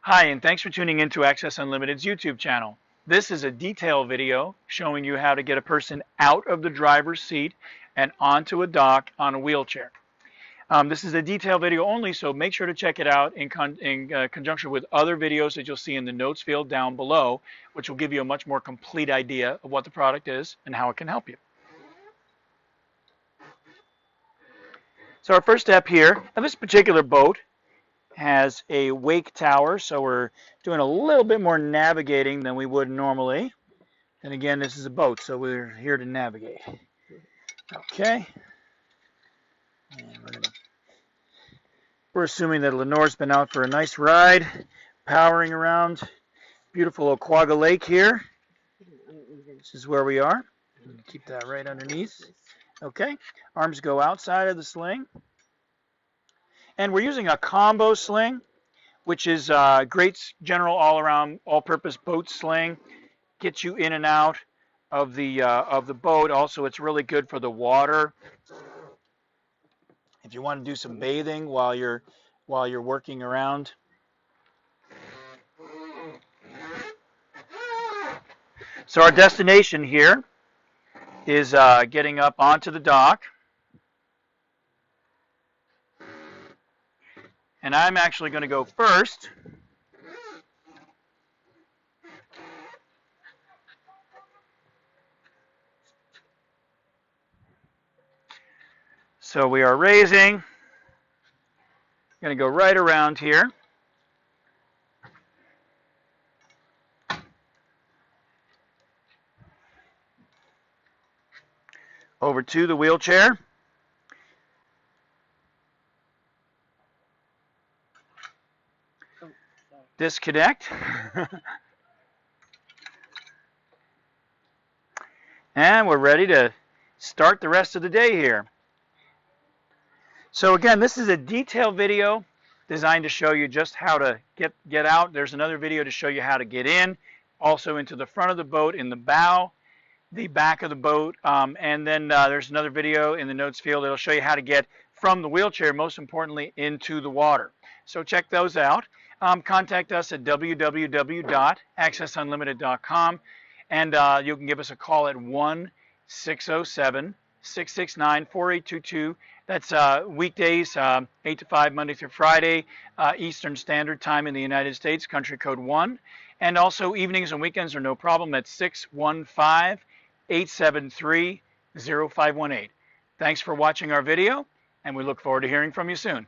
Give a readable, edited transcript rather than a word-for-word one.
Hi, and thanks for tuning in to Access Unlimited's YouTube channel. This is a detail video showing you how to get a person out of the driver's seat and onto a dock on a wheelchair. This is a detail video only, so make sure to check it out in conjunction with other videos that you'll see in the notes field down below, which will give you a much more complete idea of what the product is and how it can help you. So our first step here, now this particular boat has a wake tower, so we're doing a little bit more navigating than we would normally. And again, this is a boat, so we're here to navigate. Okay. And we're assuming that Lenore's been out for a nice ride, powering around beautiful Oquaga Lake here. This is where we are. Keep that right underneath. Okay. Arms go outside of the sling. And we're using a combo sling, which is a great general all-around, all-purpose boat sling. Gets you in and out of the boat. Also, it's really good for the water. If you want to do some bathing while you're working around. So our destination here is getting up onto the dock. And I'm actually going to go first. So we are raising. Going to go right around here. Over to the wheelchair. Disconnect. And we're ready to start the rest of the day here. So again, this is a detailed video designed to show you just how to get out. There's another video to show you how to get in, also into the front of the boat, in the bow, the back of the boat, and then there's another video in the notes field that'll show you how to get from the wheelchair, most importantly, into the water. So check those out. Contact us at www.accessunlimited.com, and you can give us a call at 1-607-669-4822. That's weekdays, 8 to 5, Monday through Friday, Eastern Standard Time in the United States, country code 1. And also evenings and weekends are no problem. That's 615-873-0518. Thanks for watching our video, and we look forward to hearing from you soon.